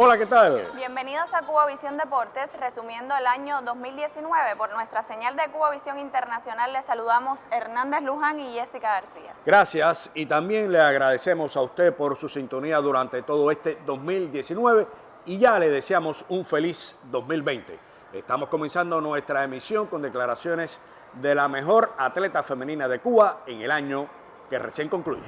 Hola, ¿qué tal? Bienvenidos a Cubavisión Deportes, resumiendo el año 2019. Por nuestra señal de Cubavisión Internacional les saludamos Hernández Luján y Jessica García. Gracias y también le agradecemos a usted por su sintonía durante todo este 2019 y ya le deseamos un feliz 2020. Estamos comenzando nuestra emisión con declaraciones de la mejor atleta femenina de Cuba en el año que recién concluye.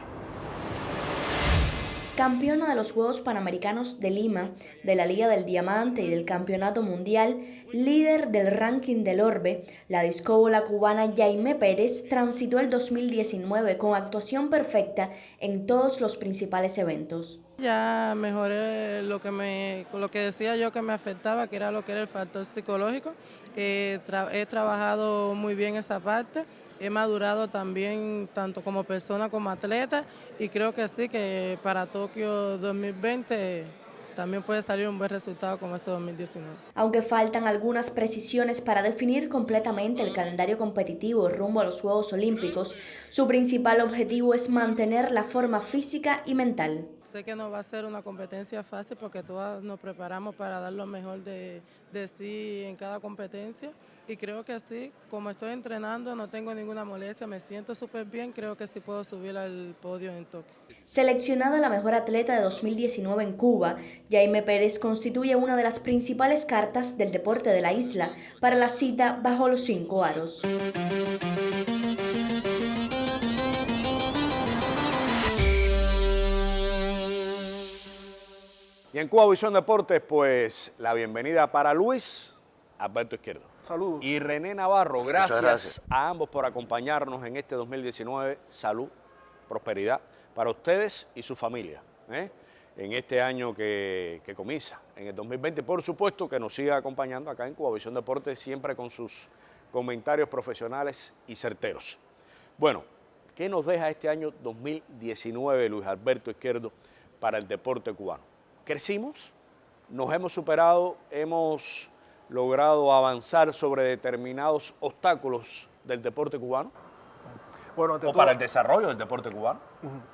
Campeona de los Juegos Panamericanos de Lima, de la Liga del Diamante y del Campeonato Mundial, líder del ranking del Orbe, la discóbola cubana Yaimé Pérez transitó el 2019 con actuación perfecta en todos los principales eventos. Ya mejoré lo que decía yo que me afectaba, que era el factor psicológico. He trabajado muy bien esa parte, he madurado también tanto como persona como atleta y creo que sí, que para Tokio 2020 también puede salir un buen resultado como este 2019. Aunque faltan algunas precisiones para definir completamente el calendario competitivo rumbo a los Juegos Olímpicos, su principal objetivo es mantener la forma física y mental. Sé que no va a ser una competencia fácil porque todas nos preparamos para dar lo mejor de sí en cada competencia y creo que sí, como estoy entrenando no tengo ninguna molestia, me siento súper bien, creo que sí puedo subir al podio en Tokio. Seleccionada la mejor atleta de 2019 en Cuba, Yaimé Pérez constituye una de las principales cartas del deporte de la isla para la cita bajo los 5 aros. Y en Cubavisión Deportes, pues la bienvenida para Luis Alberto Izquierdo. Saludos. Y René Navarro, gracias a ambos por acompañarnos en este 2019. Salud, prosperidad para ustedes y su familia, en este año que comienza, en el 2020. Por supuesto que nos siga acompañando acá en Cubavisión Deportes, siempre con sus comentarios profesionales y certeros. Bueno, ¿qué nos deja este año 2019, Luis Alberto Izquierdo, para el deporte cubano? Crecimos, nos hemos superado, hemos logrado avanzar sobre determinados obstáculos del deporte cubano, Bueno, para el desarrollo del deporte cubano.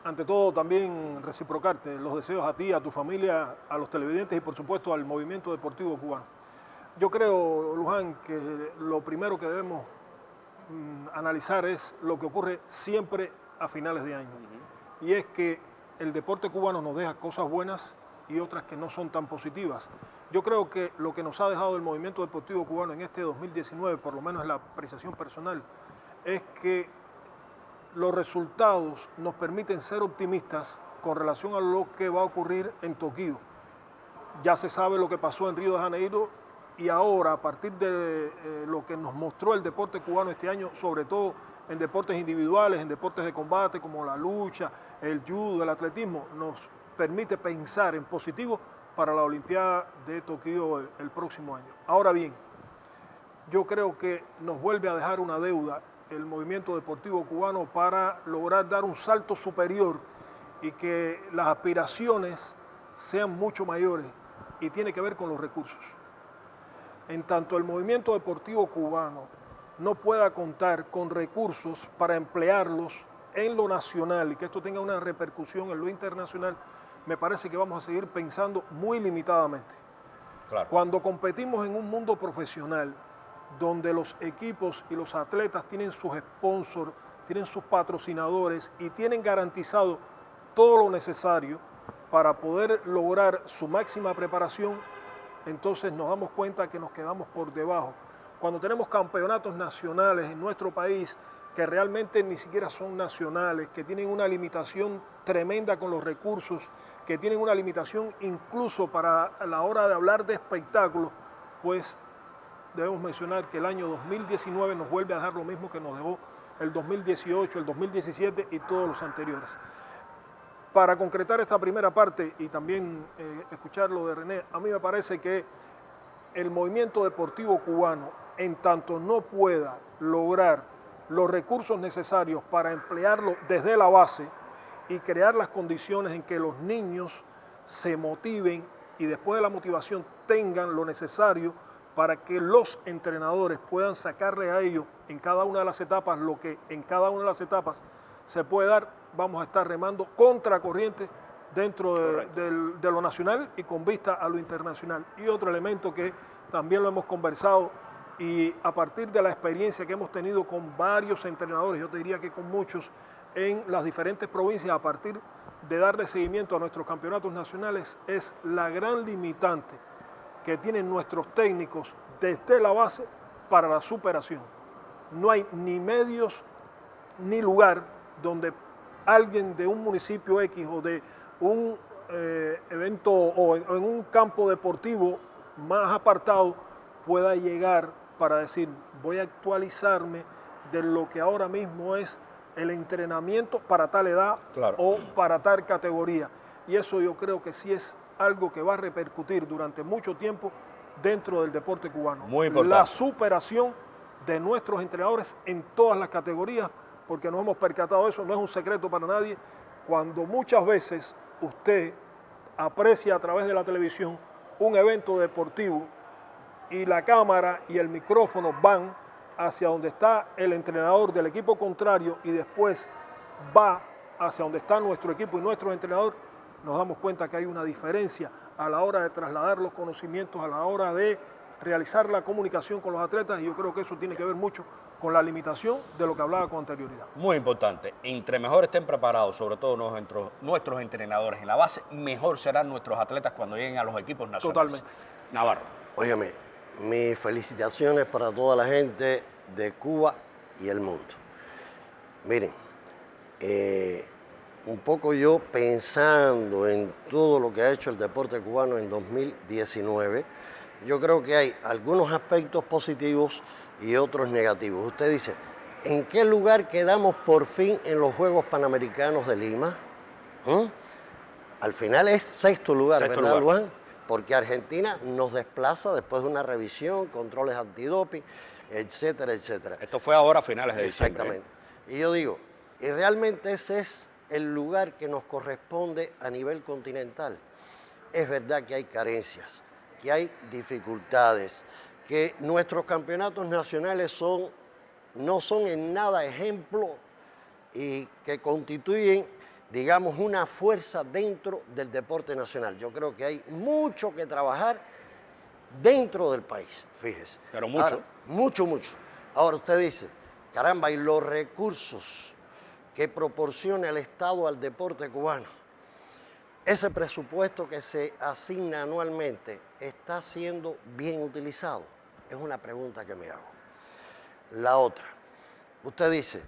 Ante todo, también reciprocarte los deseos a ti, a tu familia, a los televidentes y por supuesto al movimiento deportivo cubano. Yo creo, Luján, que lo primero que debemos analizar es lo que ocurre siempre a finales de año. Y es que el deporte cubano nos deja cosas buenas y otras que no son tan positivas. Yo creo que lo que nos ha dejado el movimiento deportivo cubano en este 2019, por lo menos es la apreciación personal, es que los resultados nos permiten ser optimistas con relación a lo que va a ocurrir en Tokio. Ya se sabe lo que pasó en Río de Janeiro y ahora, a partir de lo que nos mostró el deporte cubano este año, sobre todo en deportes individuales, en deportes de combate como la lucha, el judo, el atletismo, nos permite pensar en positivo para la Olimpiada de Tokio el próximo año. Ahora bien, yo creo que nos vuelve a dejar una deuda el movimiento deportivo cubano para lograr dar un salto superior y que las aspiraciones sean mucho mayores y tiene que ver con los recursos. En tanto el movimiento deportivo cubano no pueda contar con recursos para emplearlos en lo nacional y que esto tenga una repercusión en lo internacional, me parece que vamos a seguir pensando muy limitadamente. Claro. Cuando competimos en un mundo profesional, donde los equipos y los atletas tienen sus sponsors, tienen sus patrocinadores y tienen garantizado todo lo necesario para poder lograr su máxima preparación, entonces nos damos cuenta que nos quedamos por debajo. Cuando tenemos campeonatos nacionales en nuestro país que realmente ni siquiera son nacionales, que tienen una limitación tremenda con los recursos, que tienen una limitación incluso para la hora de hablar de espectáculos, pues debemos mencionar que el año 2019 nos vuelve a dar lo mismo que nos dejó el 2018, el 2017 y todos los anteriores. Para concretar esta primera parte y también escuchar lo de René, a mí me parece que el movimiento deportivo cubano, en tanto no pueda lograr los recursos necesarios para emplearlo desde la base y crear las condiciones en que los niños se motiven y después de la motivación tengan lo necesario para que los entrenadores puedan sacarle a ellos en cada una de las etapas lo que en cada una de las etapas se puede dar, vamos a estar remando contra corriente dentro de lo nacional y con vista a lo internacional. Y otro elemento que también lo hemos conversado y a partir de la experiencia que hemos tenido con varios entrenadores, yo te diría que con muchos, en las diferentes provincias, a partir de darle seguimiento a nuestros campeonatos nacionales, es la gran limitante que tienen nuestros técnicos desde la base para la superación. No hay ni medios ni lugar donde alguien de un municipio X o de un evento o en un campo deportivo más apartado pueda llegar para decir, voy a actualizarme de lo que ahora mismo es el entrenamiento para tal edad o para tal categoría. Y eso yo creo que sí es algo que va a repercutir durante mucho tiempo dentro del deporte cubano. Muy importante. La superación de nuestros entrenadores en todas las categorías, porque nos hemos percatado de eso, no es un secreto para nadie, cuando muchas veces usted aprecia a través de la televisión un evento deportivo y la cámara y el micrófono van hacia donde está el entrenador del equipo contrario y después va hacia donde está nuestro equipo y nuestro entrenador, nos damos cuenta que hay una diferencia a la hora de trasladar los conocimientos, a la hora de realizar la comunicación con los atletas, y yo creo que eso tiene que ver mucho con la limitación de lo que hablaba con anterioridad. Muy importante, entre mejor estén preparados, sobre todo nuestros entrenadores en la base, mejor serán nuestros atletas cuando lleguen a los equipos nacionales. Totalmente. Navarro. Óyeme, mis felicitaciones para toda la gente de Cuba y el mundo. Miren, un poco yo pensando en todo lo que ha hecho el deporte cubano en 2019, yo creo que hay algunos aspectos positivos y otros negativos. Usted dice, ¿en qué lugar quedamos por fin en los Juegos Panamericanos de Lima? Al final es sexto lugar, ¿verdad, Luan? Porque Argentina nos desplaza después de una revisión, controles antidoping, etcétera, etcétera. Esto fue ahora a finales de diciembre. Exactamente. Y yo digo, y realmente ese es el lugar que nos corresponde a nivel continental. Es verdad que hay carencias, que hay dificultades, que nuestros campeonatos nacionales no son en nada ejemplo y que constituyen, digamos, una fuerza dentro del deporte nacional. Yo creo que hay mucho que trabajar dentro del país, fíjese. Pero mucho. Ahora, mucho. Ahora usted dice, caramba, y los recursos que proporciona el Estado al deporte cubano, ese presupuesto que se asigna anualmente, ¿está siendo bien utilizado? Es una pregunta que me hago. La otra, usted dice,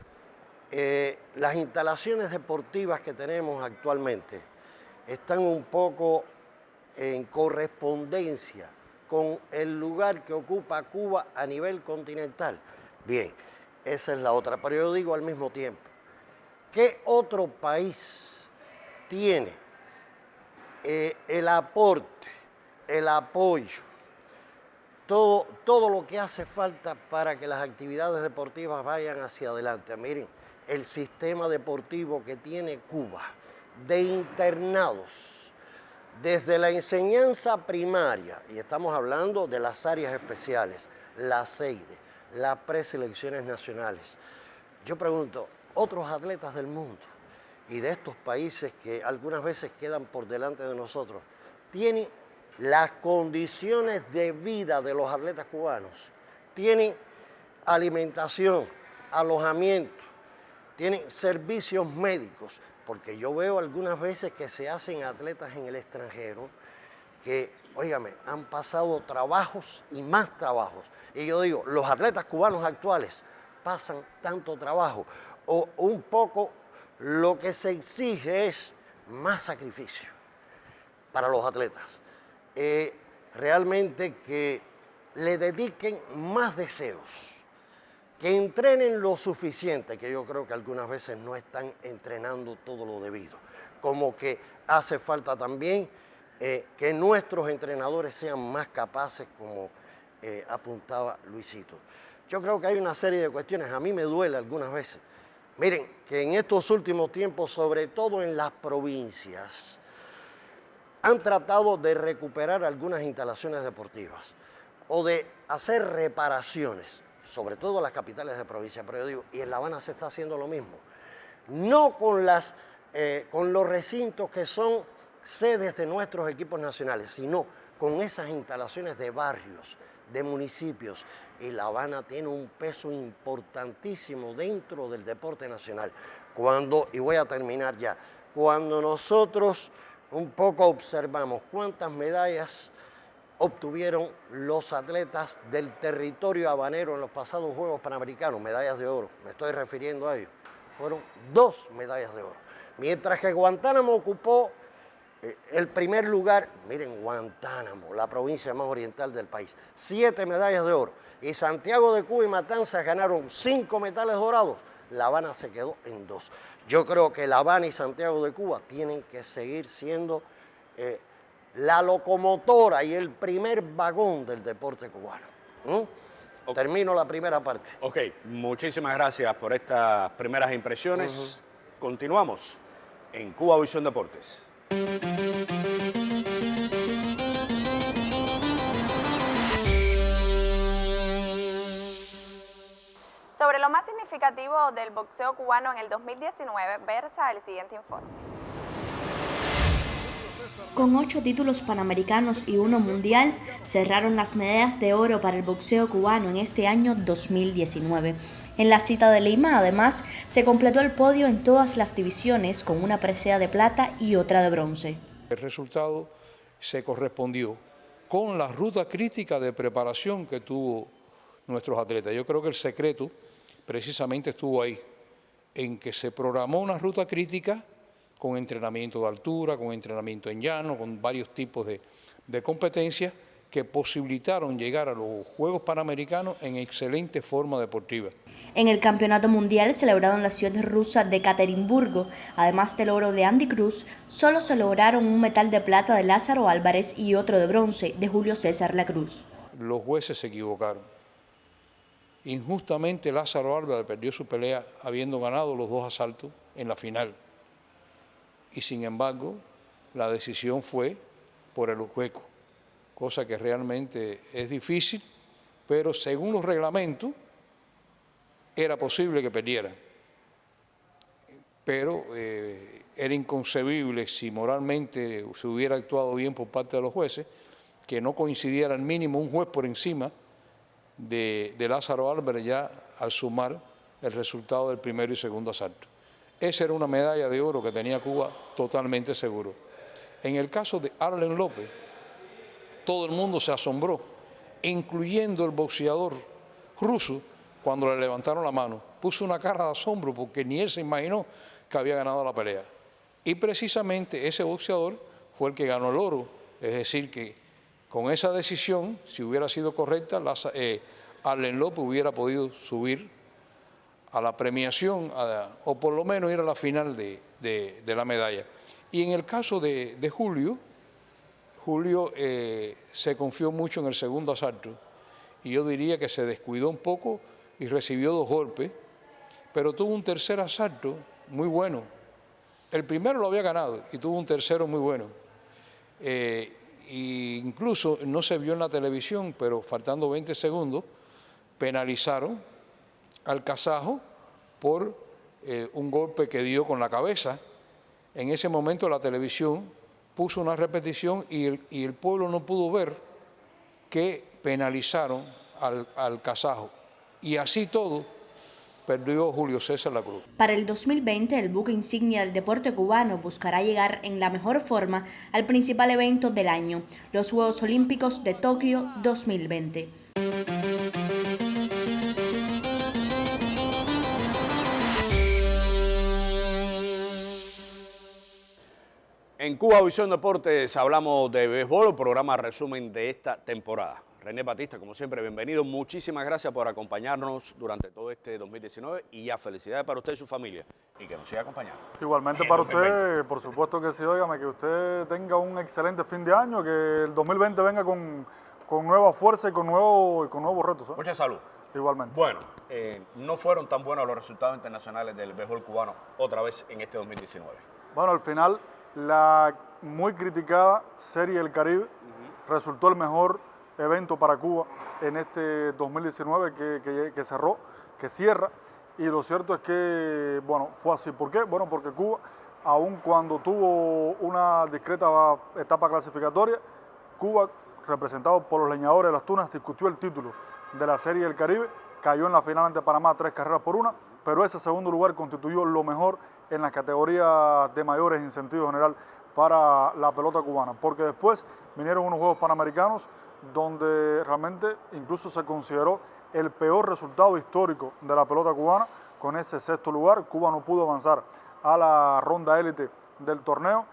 las instalaciones deportivas que tenemos actualmente están un poco en correspondencia con el lugar que ocupa Cuba a nivel continental. Bien, esa es la otra. Pero yo digo al mismo tiempo, ¿qué otro país tiene el aporte, el apoyo, todo lo que hace falta para que las actividades deportivas vayan hacia adelante? Miren, el sistema deportivo que tiene Cuba de internados, desde la enseñanza primaria, y estamos hablando de las áreas especiales, la CEIDE, las preselecciones nacionales. Yo pregunto, otros atletas del mundo y de estos países que algunas veces quedan por delante de nosotros, tienen las condiciones de vida de los atletas cubanos, tienen alimentación, alojamiento, tienen servicios médicos, porque yo veo algunas veces que se hacen atletas en el extranjero que, óigame, han pasado trabajos y más trabajos. Y yo digo, los atletas cubanos actuales pasan tanto trabajo, o un poco lo que se exige es más sacrificio para los atletas. Realmente que le dediquen más deseos, que entrenen lo suficiente, que yo creo que algunas veces no están entrenando todo lo debido. Como que hace falta también que nuestros entrenadores sean más capaces, como apuntaba Luisito. Yo creo que hay una serie de cuestiones, a mí me duele algunas veces. Miren, que en estos últimos tiempos, sobre todo en las provincias, han tratado de recuperar algunas instalaciones deportivas o de hacer reparaciones, sobre todo en las capitales de provincia, pero yo digo, y en La Habana se está haciendo lo mismo. No con las con los recintos que son sedes de nuestros equipos nacionales, sino con esas instalaciones de barrios, de municipios. Y La Habana tiene un peso importantísimo dentro del deporte nacional. Y voy a terminar ya, cuando nosotros un poco observamos cuántas medallas obtuvieron los atletas del territorio habanero en los pasados Juegos Panamericanos, medallas de oro, me estoy refiriendo a ellos, fueron 2 medallas de oro. Mientras que Guantánamo ocupó el primer lugar, miren, Guantánamo, la provincia más oriental del país, 7 medallas de oro. Y Santiago de Cuba y Matanzas ganaron 5 metales dorados. La Habana se quedó en 2. Yo creo que La Habana y Santiago de Cuba tienen que seguir siendo la locomotora y el primer vagón del deporte cubano. Okay. Termino la primera parte. Ok, muchísimas gracias por estas primeras impresiones. Continuamos en Cuba Visión Deportes. Sobre lo más significativo del boxeo cubano en el 2019, versa el siguiente informe. Con 8 títulos panamericanos y 1 mundial, cerraron las medallas de oro para el boxeo cubano en este año 2019. En la cita de Lima, además, se completó el podio en todas las divisiones con una presea de plata y otra de bronce. El resultado se correspondió con la ruta crítica de preparación que tuvo nuestros atletas. Yo creo que el secreto precisamente estuvo ahí, en que se programó una ruta crítica con entrenamiento de altura, con entrenamiento en llano, con varios tipos de competencias que posibilitaron llegar a los Juegos Panamericanos en excelente forma deportiva. En el Campeonato Mundial celebrado en la ciudad rusa de Ekaterimburgo, además del oro de Andy Cruz, solo se lograron un metal de plata de Lázaro Álvarez y otro de bronce de Julio César Lacruz. Los jueces se equivocaron. Injustamente Lázaro Álvarez perdió su pelea habiendo ganado los 2 asaltos en la final. Y sin embargo, la decisión fue por el hueco, cosa que realmente es difícil, pero según los reglamentos era posible que perdiera. Pero era inconcebible, si moralmente se hubiera actuado bien por parte de los jueces, que no coincidiera al mínimo un juez por encima de Lázaro Álvarez ya al sumar el resultado del primero y segundo asalto. Esa era una medalla de oro que tenía Cuba totalmente seguro. En el caso de Arlen López, todo el mundo se asombró, incluyendo el boxeador ruso, cuando le levantaron la mano. Puso una cara de asombro porque ni él se imaginó que había ganado la pelea. Y precisamente ese boxeador fue el que ganó el oro. Es decir, que con esa decisión, si hubiera sido correcta, Arlen López hubiera podido subir a la premiación o por lo menos ir a la final de la medalla. Y en el caso de Julio se confió mucho en el segundo asalto y yo diría que se descuidó un poco y recibió 2 golpes, pero tuvo un tercer asalto muy bueno. El primero lo había ganado y tuvo un tercero muy bueno. E incluso no se vio en la televisión, pero faltando 20 segundos, penalizaron al kazajo por un golpe que dio con la cabeza. En ese momento la televisión puso una repetición y el pueblo no pudo ver que penalizaron al kazajo. Y así todo, perdió Julio César Lacruz. Para el 2020, el buque insignia del deporte cubano buscará llegar en la mejor forma al principal evento del año, los Juegos Olímpicos de Tokio 2020. En Cuba Visión Deportes hablamos de béisbol, programa resumen de esta temporada. René Batista, como siempre, bienvenido. Muchísimas gracias por acompañarnos durante todo este 2019 y ya felicidades para usted y su familia y que nos siga acompañando. Igualmente para usted, por supuesto que sí, óigame, que usted tenga un excelente fin de año, que el 2020 venga con nueva fuerza y con nuevos retos. Mucha salud. Igualmente. Bueno, no fueron tan buenos los resultados internacionales del béisbol cubano otra vez en este 2019. Bueno, al final, la muy criticada Serie del Caribe resultó el mejor evento para Cuba en este 2019 que cerró, que cierra, y lo cierto es que, bueno, fue así. ¿Por qué? Bueno, porque Cuba aun cuando tuvo una discreta etapa clasificatoria, Cuba, representado por los leñadores de las Tunas, discutió el título de la Serie del Caribe, cayó en la final ante Panamá 3-1, pero ese segundo lugar constituyó lo mejor en las categorías de mayores en sentido general para la pelota cubana, porque después vinieron unos Juegos Panamericanos donde realmente incluso se consideró el peor resultado histórico de la pelota cubana. Con ese sexto lugar, Cuba no pudo avanzar a la ronda élite del torneo,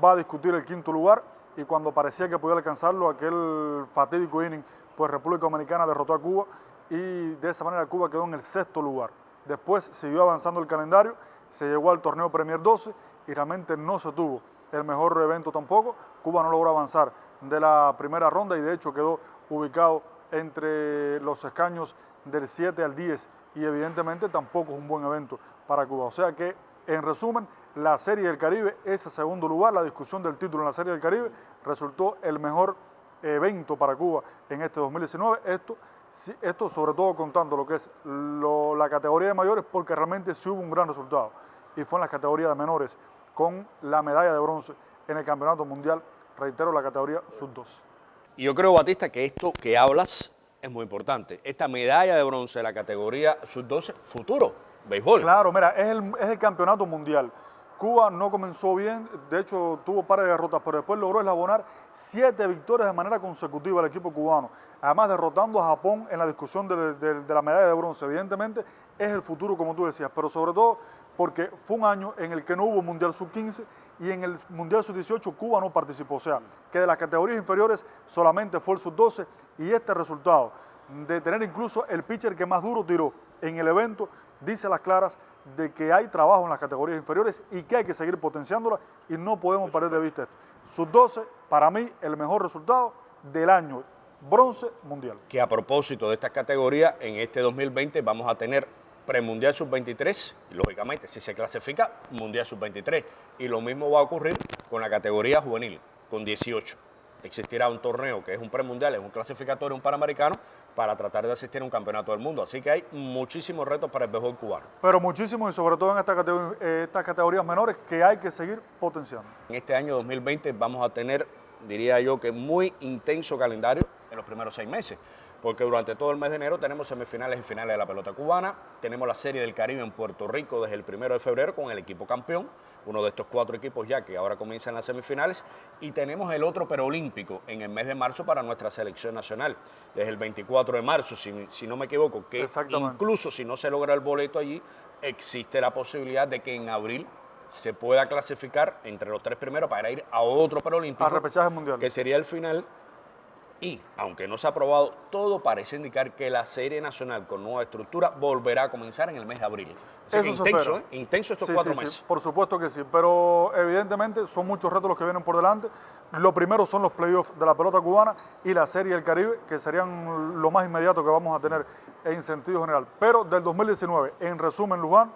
va a discutir el quinto lugar y cuando parecía que podía alcanzarlo, aquel fatídico inning, pues República Dominicana derrotó a Cuba y de esa manera Cuba quedó en el sexto lugar. Después siguió avanzando el calendario, se llegó al torneo Premier 12 y realmente no se tuvo el mejor evento tampoco. Cuba no logró avanzar de la primera ronda y de hecho quedó ubicado entre los escaños del 7 al 10 y evidentemente tampoco es un buen evento para Cuba. O sea que, en resumen, la Serie del Caribe, ese segundo lugar, la discusión del título en la Serie del Caribe, resultó el mejor evento para Cuba en este 2019. Esto sobre todo contando lo que es la categoría de mayores, porque realmente sí hubo un gran resultado y fue en las categorías de menores con la medalla de bronce en el Campeonato Mundial, reitero, la categoría sub-2. Y yo creo, Batista, que esto que hablas es muy importante. Esta medalla de bronce de la categoría sub-12, futuro, béisbol. Claro, mira, es el Campeonato Mundial. Cuba no comenzó bien, de hecho tuvo par de derrotas, pero después logró eslabonar 7 victorias de manera consecutiva al equipo cubano. Además derrotando a Japón en la discusión de la medalla de bronce. Evidentemente es el futuro, como tú decías, pero sobre todo porque fue un año en el que no hubo Mundial Sub-15 y en el Mundial Sub-18 Cuba no participó. O sea, que de las categorías inferiores solamente fue el Sub-12 y este resultado de tener incluso el pitcher que más duro tiró en el evento dice a las claras de que hay trabajo en las categorías inferiores y que hay que seguir potenciándolas y no podemos perder de vista esto. Sub-12, para mí, el mejor resultado del año, bronce mundial. Que a propósito de estas categorías, en este 2020 vamos a tener premundial sub-23 y lógicamente si se clasifica mundial sub-23 y lo mismo va a ocurrir con la categoría juvenil, con 18. Existirá un torneo que es un premundial, es un clasificatorio, un panamericano para tratar de asistir a un campeonato del mundo. Así que hay muchísimos retos para el béisbol cubano. Pero muchísimos y sobre todo en estas categorías menores que hay que seguir potenciando. En este año 2020 vamos a tener, diría yo, que muy intenso calendario en los primeros 6 meses. Porque durante todo el mes de enero tenemos semifinales y finales de la pelota cubana, tenemos la Serie del Caribe en Puerto Rico desde el 1 de febrero con el equipo campeón, uno de estos 4 equipos ya que ahora comienzan las semifinales, y tenemos el otro preolímpico en el mes de marzo para nuestra selección nacional, desde el 24 de marzo, si no me equivoco, que incluso si no se logra el boleto allí, existe la posibilidad de que en abril se pueda clasificar entre los 3 primeros para ir a otro preolímpico, a repechaje mundial, que sería el final. Y, aunque no se ha aprobado, todo parece indicar que la Serie Nacional con nueva estructura volverá a comenzar en el mes de abril. Así que intenso, intenso estos 4 meses. Sí, por supuesto que sí, pero evidentemente son muchos retos los que vienen por delante. Lo primero son los playoffs de la pelota cubana y la Serie del Caribe, que serían lo más inmediato que vamos a tener en sentido general. Pero del 2019, en resumen, Luján,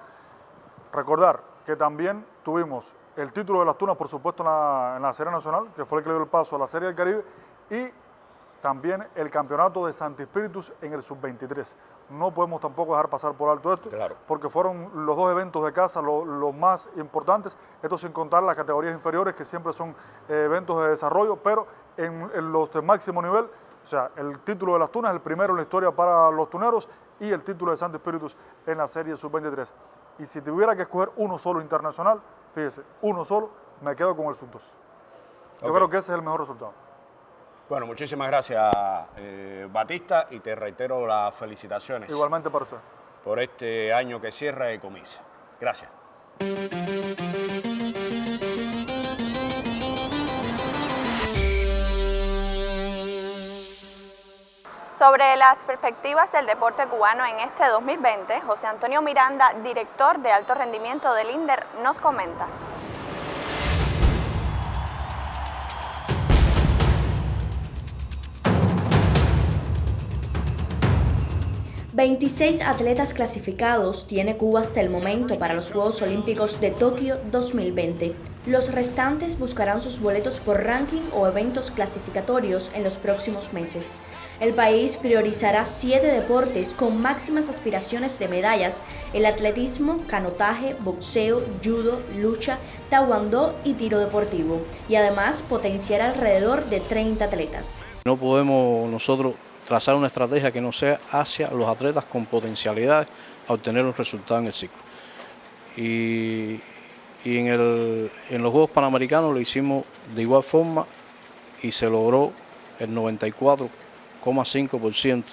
recordar que también tuvimos el título de las Tunas, por supuesto, en la Serie Nacional, que fue el que le dio el paso a la Serie del Caribe, y también el campeonato de Santi Espíritus en el Sub-23. No podemos tampoco dejar pasar por alto esto, claro, porque fueron los 2 eventos de casa los más importantes, esto sin contar las categorías inferiores, que siempre son eventos de desarrollo, pero en los de máximo nivel, o sea, el título de las Tunas, el primero en la historia para los tuneros, y el título de Santi Espíritus en la Serie Sub-23. Y si tuviera que escoger uno solo internacional, fíjese, uno solo, me quedo con el Sub-2. Yo creo que ese es el mejor resultado. Bueno, muchísimas gracias, Batista, y te reitero las felicitaciones. Igualmente para usted. Por este año que cierra y comienza. Gracias. Sobre las perspectivas del deporte cubano en este 2020, José Antonio Miranda, director de alto rendimiento del INDER, nos comenta. 26 atletas clasificados tiene Cuba hasta el momento para los Juegos Olímpicos de Tokio 2020. Los restantes buscarán sus boletos por ranking o eventos clasificatorios en los próximos meses. El país priorizará 7 deportes con máximas aspiraciones de medallas: el atletismo, canotaje, boxeo, judo, lucha, taekwondo y tiro deportivo, y además potenciará alrededor de 30 atletas. No podemos nosotros trazar una estrategia que no sea hacia los atletas con potencialidades a obtener un resultado en el ciclo. Y en los Juegos Panamericanos lo hicimos de igual forma y se logró el 94,5%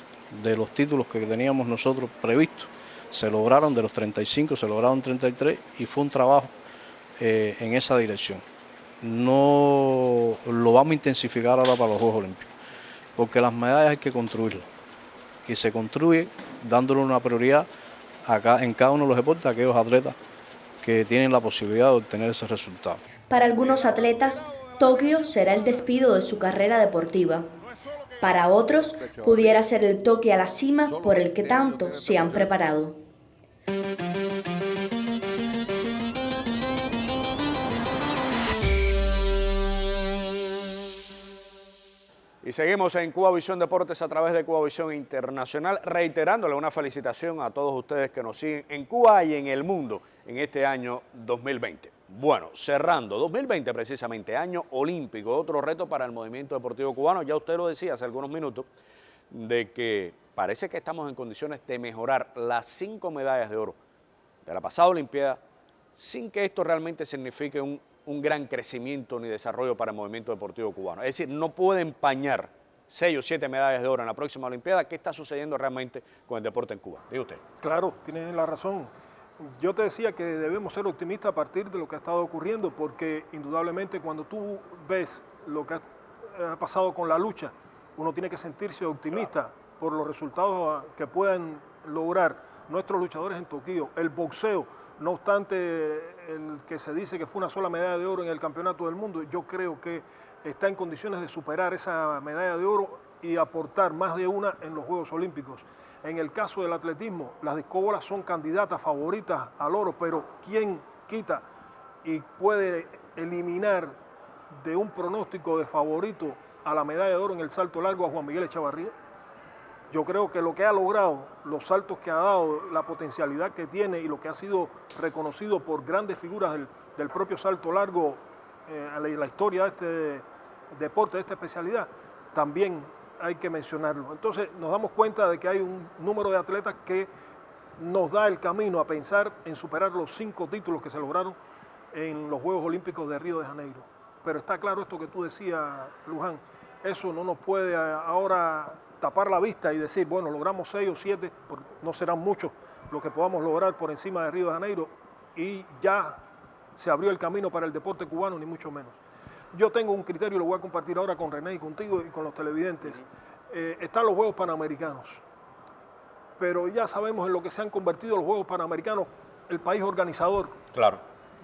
de los títulos que teníamos nosotros previstos. Se lograron, de los 35, se lograron 33 y fue un trabajo en esa dirección. No lo vamos a intensificar ahora para los Juegos Olímpicos, porque las medallas hay que construirlas y se construye dándole una prioridad en cada uno de los deportes a aquellos atletas que tienen la posibilidad de obtener ese resultado. Para algunos atletas, Tokio será el despido de su carrera deportiva. Para otros, pudiera ser el toque a la cima por el que tanto se han preparado. Y seguimos en Cuba Visión Deportes a través de Cuba Visión Internacional, reiterándole una felicitación a todos ustedes que nos siguen en Cuba y en el mundo en este año 2020. Bueno, cerrando, 2020 precisamente, año olímpico, otro reto para el movimiento deportivo cubano. Ya usted lo decía hace algunos minutos, de que parece que estamos en condiciones de mejorar las 5 medallas de oro de la pasada Olimpiada, sin que esto realmente signifique un gran crecimiento ni desarrollo para el movimiento deportivo cubano. Es decir, no puede empañar 6 o 7 medallas de oro en la próxima Olimpiada. ¿Qué está sucediendo realmente con el deporte en Cuba? Diga usted. Claro, tiene la razón. Yo te decía que debemos ser optimistas a partir de lo que ha estado ocurriendo, porque indudablemente cuando tú ves lo que ha pasado con la lucha, uno tiene que sentirse optimista por los resultados que puedan lograr nuestros luchadores en Tokio. El boxeo, no obstante el que se dice que fue una sola medalla de oro en el Campeonato del Mundo, yo creo que está en condiciones de superar esa medalla de oro y aportar más de una en los Juegos Olímpicos. En el caso del atletismo, las discóbolas son candidatas favoritas al oro, pero ¿quién quita y puede eliminar de un pronóstico de favorito a la medalla de oro en el salto largo a Juan Miguel Echavarría? Yo creo que lo que ha logrado, los saltos que ha dado, la potencialidad que tiene y lo que ha sido reconocido por grandes figuras del propio salto largo en la historia de este deporte, de esta especialidad, también hay que mencionarlo. Entonces nos damos cuenta de que hay un número de atletas que nos da el camino a pensar en superar los 5 títulos que se lograron en los Juegos Olímpicos de Río de Janeiro. Pero está claro esto que tú decías, Luján, eso no nos puede ahora tapar la vista y decir, bueno, logramos 6 o 7, porque no serán muchos los que podamos lograr por encima de Río de Janeiro y ya se abrió el camino para el deporte cubano, ni mucho menos. Yo tengo un criterio, lo voy a compartir ahora con René y contigo y con los televidentes. Están los Juegos Panamericanos, pero ya sabemos en lo que se han convertido los Juegos Panamericanos, el país organizador. Claro.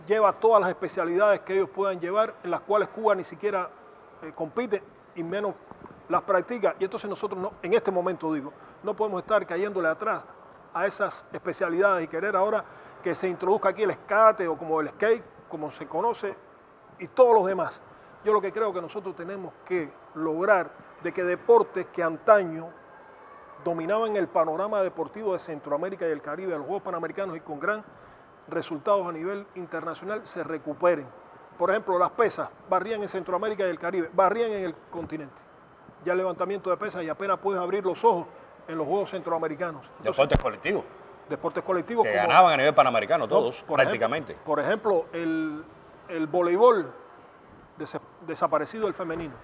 Lleva todas las especialidades que ellos puedan llevar, en las cuales Cuba ni siquiera compite y menos las practica. Y entonces nosotros, no, en este momento digo, no podemos estar cayéndole atrás a esas especialidades y querer ahora que se introduzca aquí el skate o como el skate, como se conoce, y todos los demás. Yo lo que creo que nosotros tenemos que lograr de que deportes que antaño dominaban el panorama deportivo de Centroamérica y el Caribe, a los Juegos Panamericanos y con gran resultados a nivel internacional, se recuperen. Por ejemplo, las pesas barrían en Centroamérica y el Caribe, barrían en el continente. Ya el levantamiento de pesas y apenas puedes abrir los ojos en los Juegos Centroamericanos. Entonces, deportes colectivos. Deportes colectivos. Que ganaban a nivel panamericano todos, por prácticamente. Por ejemplo, el voleibol desaparecido el femenino.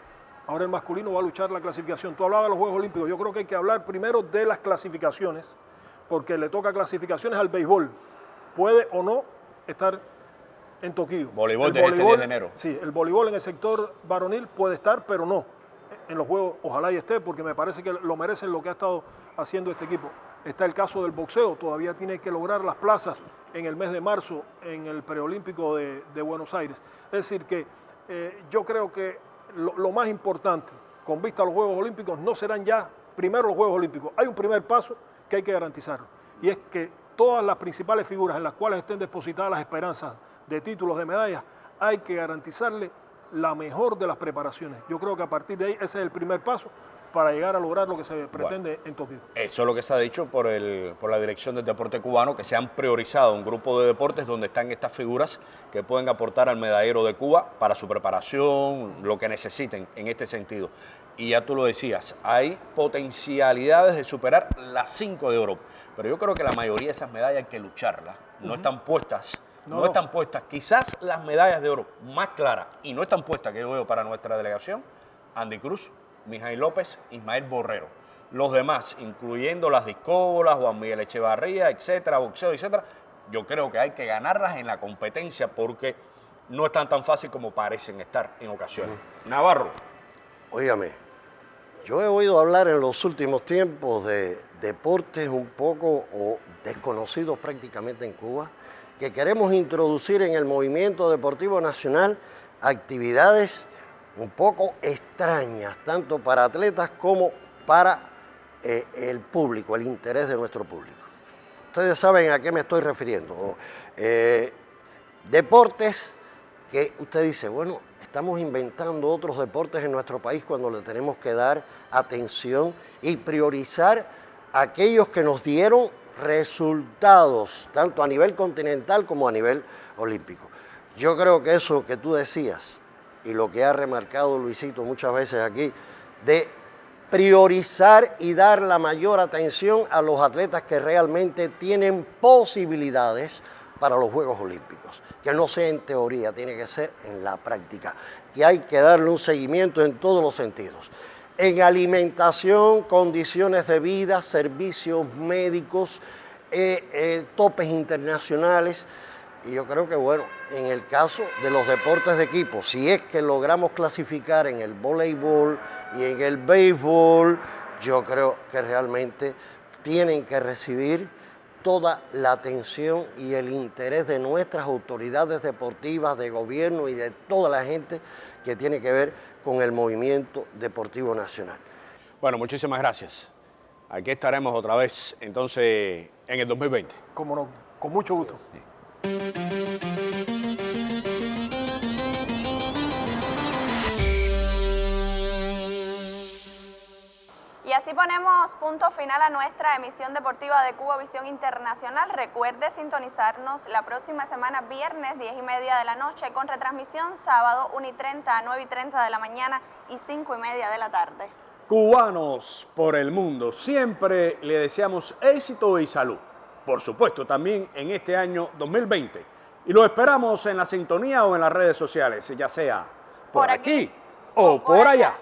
Ahora el masculino va a luchar la clasificación. Tú hablabas de los Juegos Olímpicos. Yo creo que hay que hablar primero de las clasificaciones, porque le toca clasificaciones al béisbol. Puede o no estar en Tokio. Voleibol desde este 10 de enero. Sí, el voleibol en el sector varonil puede estar, pero no en los Juegos. Ojalá y esté, porque me parece que lo merecen lo que ha estado haciendo este equipo. Está el caso del boxeo. Todavía tiene que lograr las plazas en el mes de marzo en el preolímpico de Buenos Aires. Es decir que yo creo que lo más importante con vista a los Juegos Olímpicos no serán ya primero los Juegos Olímpicos. Hay un primer paso que hay que garantizarlo, y es que todas las principales figuras en las cuales estén depositadas las esperanzas de títulos, de medallas, hay que garantizarle la mejor de las preparaciones. Yo creo que a partir de ahí ese es el primer paso para llegar a lograr lo que se pretende en Tokio. Eso es lo que se ha dicho por la dirección del deporte cubano, que se han priorizado un grupo de deportes donde están estas figuras que pueden aportar al medallero de Cuba para su preparación, lo que necesiten en este sentido. Y ya tú lo decías, hay potencialidades de superar las 5 de oro, pero yo creo que la mayoría de esas medallas hay que lucharlas, no están puestas. No están puestas. Quizás las medallas de oro más claras y no están puestas que yo veo para nuestra delegación, Andy Cruz, Mijail López, Ismael Borrero. Los demás, incluyendo las discóbolas, Juan Miguel Echevarría, etcétera, boxeo, etcétera, yo creo que hay que ganarlas en la competencia porque no están tan fácil como parecen estar en ocasiones. Navarro. Óigame, yo he oído hablar en los últimos tiempos de deportes un poco desconocidos prácticamente en Cuba, que queremos introducir en el movimiento deportivo nacional actividades un poco extrañas, tanto para atletas como para el público, el interés de nuestro público. Ustedes saben a qué me estoy refiriendo. Deportes que usted dice, bueno, estamos inventando otros deportes en nuestro país cuando le tenemos que dar atención y priorizar aquellos que nos dieron resultados, tanto a nivel continental como a nivel olímpico. Yo creo que eso que tú decías, y lo que ha remarcado Luisito muchas veces aquí, de priorizar y dar la mayor atención a los atletas que realmente tienen posibilidades para los Juegos Olímpicos, que no sea en teoría, tiene que ser en la práctica, que hay que darle un seguimiento en todos los sentidos. En alimentación, condiciones de vida, servicios médicos, topes internacionales. Y yo creo que, bueno, en el caso de los deportes de equipo, si es que logramos clasificar en el voleibol y en el béisbol, yo creo que realmente tienen que recibir toda la atención y el interés de nuestras autoridades deportivas, de gobierno y de toda la gente que tiene que ver con el movimiento deportivo nacional. Bueno, muchísimas gracias. Aquí estaremos otra vez, entonces, en el 2020. Cómo no, con mucho gusto. Sí. Y así ponemos punto final a nuestra emisión deportiva de Cuba Visión Internacional. Recuerde sintonizarnos la próxima semana, viernes 10:30 de la noche, con retransmisión sábado 1:30 a 9:30 de la mañana y 5:30 de la tarde. Cubanos por el mundo, siempre le deseamos éxito y salud. Por supuesto, también en este año 2020. Y lo esperamos en la sintonía o en las redes sociales, ya sea por aquí o por allá.